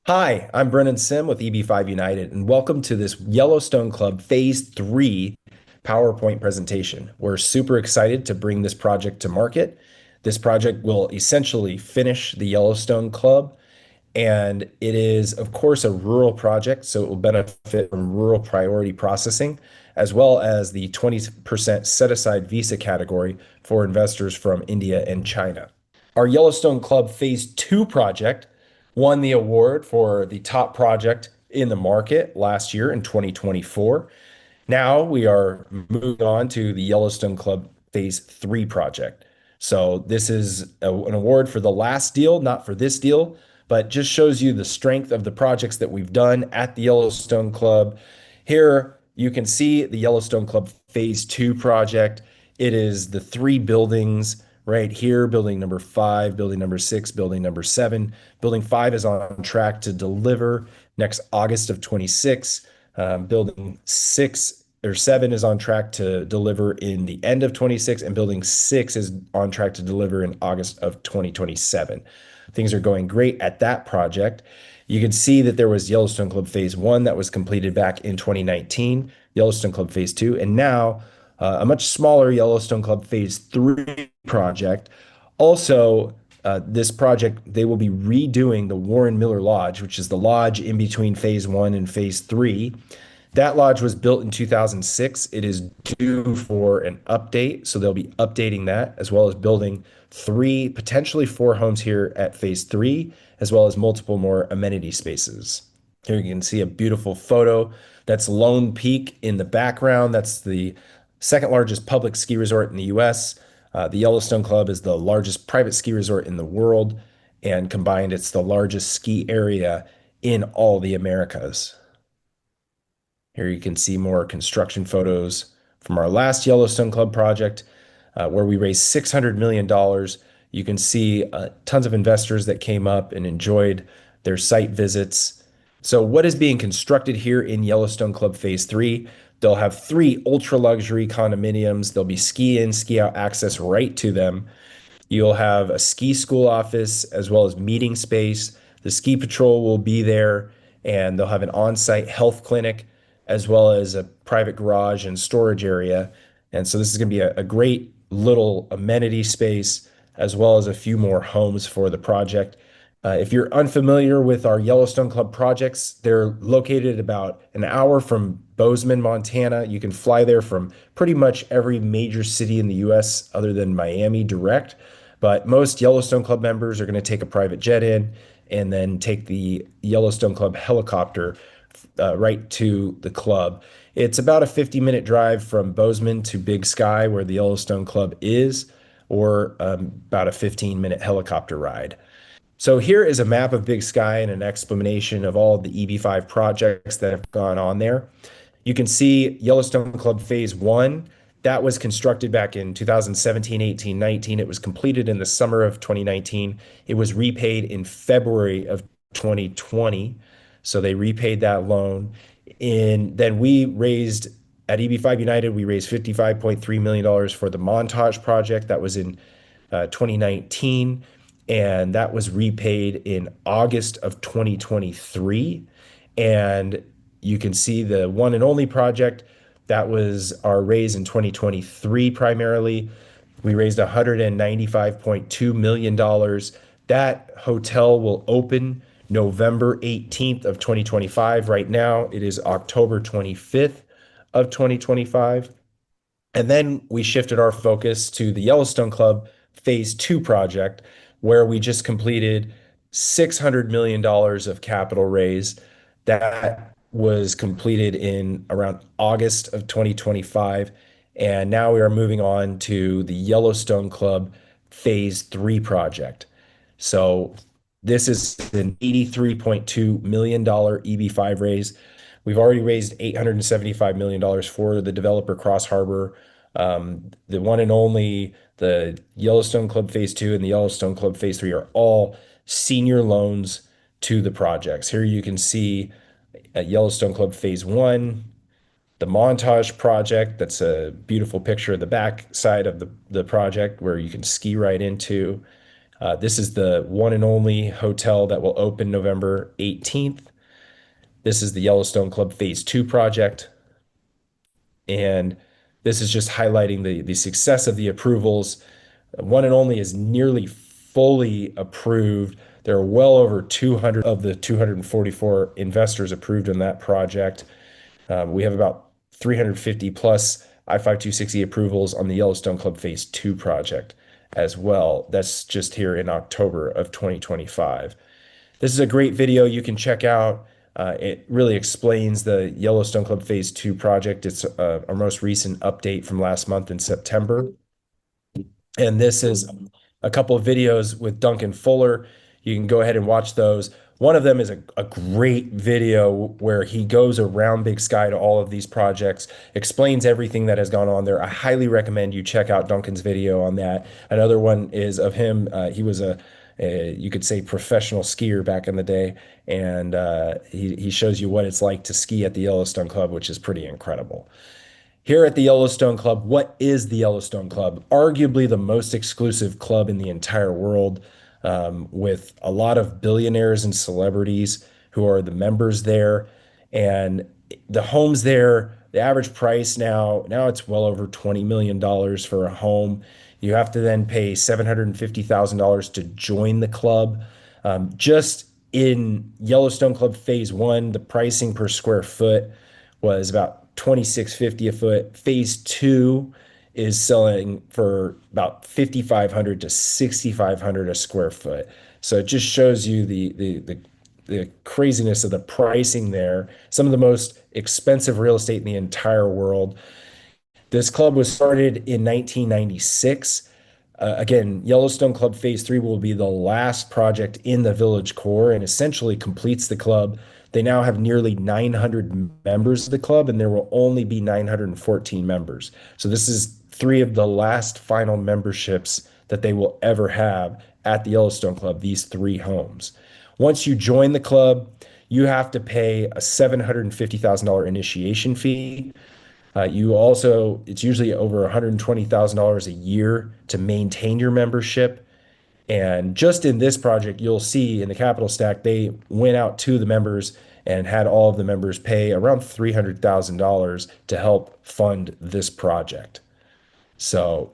Hi, I'm Brennan Sim with EB5 United, and welcome to this Yellowstone Club Phase 3 PowerPoint presentation. We're super excited to bring this project to market. This project will essentially finish the Yellowstone Club, and it is, of course, a rural project, so it will benefit from rural priority processing, as well as the 20% set aside visa category for investors from India and China. Our Yellowstone Club Phase 2 project won the award for the top project in the market last year in 2024. Now we are moving on to the Yellowstone Club Phase 3 project. So this is an award for the last deal, not for this deal, but just shows you the strength of the projects that we've done at the Yellowstone Club. Here you can see the Yellowstone Club Phase 2 project. It is the three buildings right here, building number 5, building number 6, building number 7. Building 5 is on track to deliver next August of 26. Building 6 or 7 is on track to deliver in the end of 26, and building 6 is on track to deliver in August of 2027. Things are going great at that project. You can see that there was Yellowstone Club Phase 1 that was completed back in 2019, Yellowstone Club Phase 2, and now a much smaller Yellowstone Club Phase 3 project. Also, this project, they will be redoing the Warren Miller Lodge, which is the lodge in between Phase 1 and Phase 3. That lodge was built in 2006. It is due for an update, so they'll be updating that as well as building three, potentially four homes here at Phase 3, as well as multiple more amenity spaces. Here you can see a beautiful photo. That's Lone Peak in the background. That's the second largest public ski resort in the US. The Yellowstone Club is the largest private ski resort in the world, and combined, it's the largest ski area in all the Americas. Here you can see more construction photos from our last Yellowstone Club project, where we raised $600 million. You can see tons of investors that came up and enjoyed their site visits. So what is being constructed here in Yellowstone Club Phase 3? They'll have three ultra luxury condominiums. There'll be ski in, ski out access right to them. You'll have a ski school office as well as meeting space. The ski patrol will be there, and they'll have an on-site health clinic as well as a private garage and storage area. And so this is going to be a great little amenity space as well as a few more homes for the project. If you're unfamiliar with our Yellowstone Club projects, they're located about an hour from Bozeman, Montana. You can fly there from pretty much every major city in the US other than Miami direct. But most Yellowstone Club members are going to take a private jet in and then take the Yellowstone Club helicopter right to the club. It's about a 50-minute drive from Bozeman to Big Sky, where the Yellowstone Club is, or about a 15-minute helicopter ride. So here is a map of Big Sky and an explanation of all of the EB5 projects that have gone on there. You can see Yellowstone Club Phase 1. That was constructed back in 2017, 18, 19. It was completed in the summer of 2019. It was repaid in February of 2020. So they repaid that loan. And then we raised at EB5 United, we raised $55.3 million for the Montage project. That was in 2019, and that was repaid in August of 2023. And you can see the one and only project that was our raise in 2023 primarily. We raised $195.2 million. That hotel will open November 18th of 2025. Right now, it is October 25th of 2025. And then we shifted our focus to the Yellowstone Club Phase 2 project, where we just completed $600 million of capital raise. That was completed in around August of 2025. And now we are moving on to the Yellowstone Club Phase 3 project. So this is an $83.2 million EB5 raise. We've already raised $875 million for the developer Cross Harbor. The one and only, the Yellowstone Club Phase 2 and the Yellowstone Club Phase 3 are all senior loans to the projects. Here you can see at Yellowstone Club Phase 1, the Montage project. That's a beautiful picture of the back side of the project where you can ski right into. This is the one and only hotel that will open November 18th. This is the Yellowstone Club Phase 2 project. And this is just highlighting the success of the approvals. One and only is nearly fully approved. There are well over 200 of the 244 investors approved in that project. We have about 350 plus I-5260 approvals on the Yellowstone Club Phase 2 project as well. That's just here in October of 2025. This is a great video you can check out. It really explains the Yellowstone Club Phase 2 project. It's our most recent update from last month in September. And this is a couple of videos with Duncan Fuller. You can go ahead and watch those. One of them is a great video where he goes around Big Sky to all of these projects, explains everything that has gone on there. I highly recommend you check out Duncan's video on that. Another one is of him. He was you could say professional skier back in the day, and he shows you what it's like to ski at the Yellowstone Club, which is pretty incredible. Here at the Yellowstone Club, what is the Yellowstone Club? Arguably the most exclusive club in the entire world, with a lot of billionaires and celebrities who are the members there. And the homes there, the average price now it's well over $20 million for a home. You have to then pay $750,000 to join the club. Just in Yellowstone Club Phase 1, the pricing per square foot was about 2650 a foot. Phase 2 is selling for about 5500 to 6500 a square foot. So it just shows you the craziness of the pricing there. Some of the most expensive real estate in the entire world. This club was started in 1996. Again, Yellowstone Club Phase 3 will be the last project in the village core and essentially completes the club. They now have nearly 900 members of the club, and there will only be 914 members. So this is three of the last final memberships that they will ever have at the Yellowstone Club, these three homes. Once you join the club, you have to pay a $750,000 initiation fee. It's usually over $120,000 a year to maintain your membership. And just in this project, you'll see in the capital stack, they went out to the members and had all of the members pay around $300,000 to help fund this project. So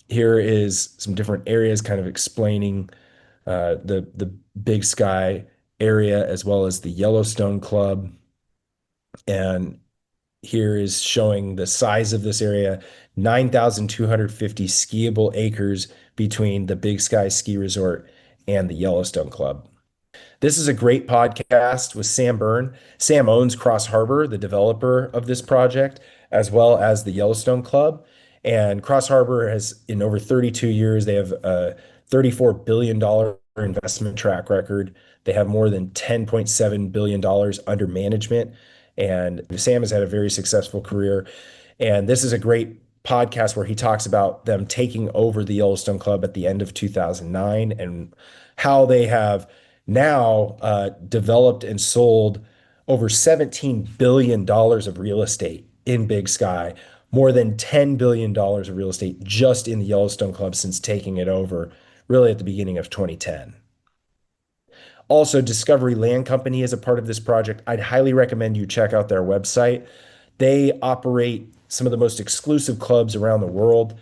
here is some different areas kind of explaining the Big Sky area as well as the Yellowstone Club. And here is showing the size of this area, 9,250 skiable acres between the Big Sky Ski Resort and the Yellowstone Club. This is a great podcast with Sam Byrne. Sam owns Cross Harbor, the developer of this project, as well as the Yellowstone Club. And Cross Harbor has, in over 32 years, they have a $34 billion investment track record. They have more than $10.7 billion under management. And Sam has had a very successful career. And this is a great podcast where he talks about them taking over the Yellowstone Club at the end of 2009 and how they have now developed and sold over $17 billion of real estate in Big Sky, more than $10 billion of real estate just in the Yellowstone Club since taking it over, really at the beginning of 2010. Also, Discovery Land Company is a part of this project. I'd highly recommend you check out their website. They operate some of the most exclusive clubs around the world.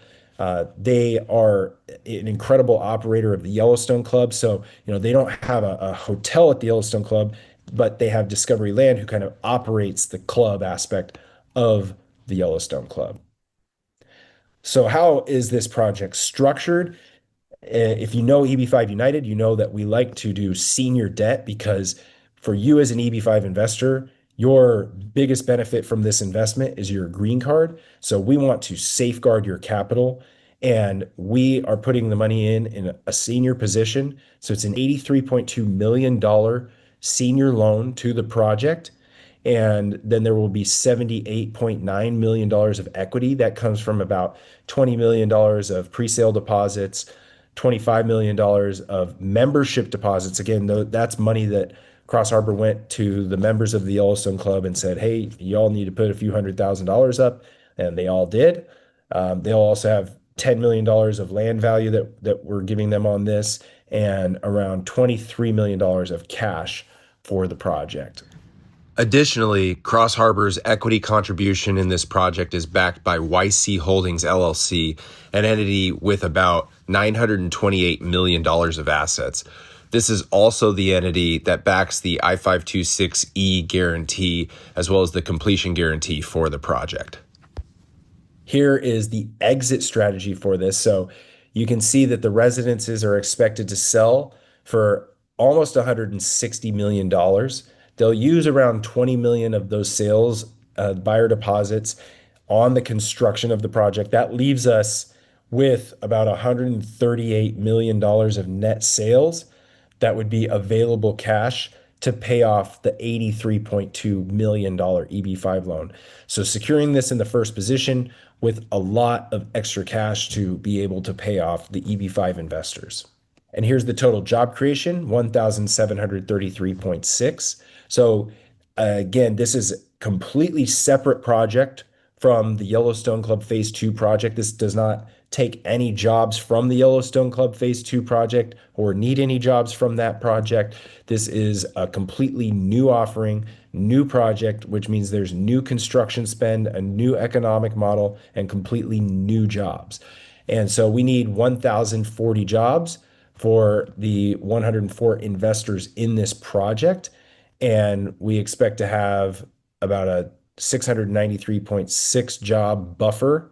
They are an incredible operator of the Yellowstone Club. So, they don't have a hotel at the Yellowstone Club, but they have Discovery Land who kind of operates the club aspect of the Yellowstone Club. So how is this project structured? If you know EB5 United, you know that we like to do senior debt because for you as an EB5 investor, your biggest benefit from this investment is your green card. So we want to safeguard your capital, and we are putting the money in a senior position. So it's an $83.2 million senior loan to the project. And then there will be $78.9 million of equity that comes from about $20 million of pre-sale deposits, $25 million of membership deposits. Again, that's money that Cross Harbor went to the members of the Yellowstone Club and said, hey, y'all need to put a few $100,000 up. And they all did. They'll also have $10 million of land value that we're giving them on this. and around $23 million of cash for the project. Additionally, Cross Harbor's equity contribution in this project is backed by YC Holdings LLC, an entity with about $928 million of assets. This is also the entity that backs the I-526E guarantee as well as the completion guarantee for the project. Here is the exit strategy for this. So you can see that the residences are expected to sell for almost $160 million. They'll use around 20 million of those sales, buyer deposits on the construction of the project. That leaves us with about $138 million of net sales that would be available cash to pay off the $83.2 million EB5 loan. So securing this in the first position with a lot of extra cash to be able to pay off the EB5 investors. And here's the total job creation, 1,733.6. So again, this is a completely separate project from the Yellowstone Club Phase 2 project. This does not take any jobs from the Yellowstone Club Phase 2 project or need any jobs from that project. This is a completely new offering, new project, which means there's new construction spend, a new economic model, and completely new jobs. And so we need 1,040 jobs for the 104 investors in this project. And we expect to have about a 693.6 job buffer,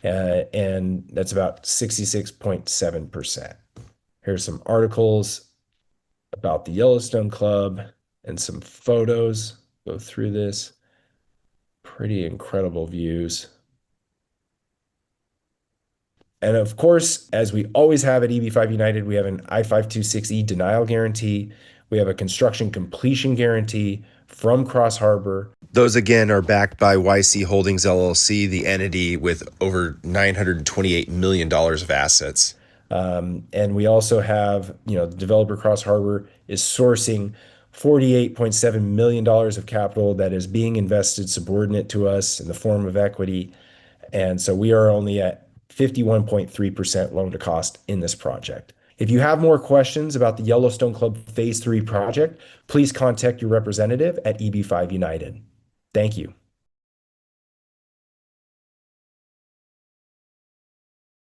and that's about 66.7%. Here's some articles about the Yellowstone Club and some photos. Go through this. Pretty incredible views. And of course, as we always have at EB5 United, we have an I-526E denial guarantee. We have a construction completion guarantee from Cross Harbor. Those again are backed by YC Holdings LLC, the entity with over $928 million of assets. And we also have, the developer Cross Harbor is sourcing $48.7 million of capital that is being invested subordinate to us in the form of equity. And so we are only at 51.3% loan to cost in this project. If you have more questions about the Yellowstone Club Phase 3 project, please contact your representative at EB5 United. Thank you.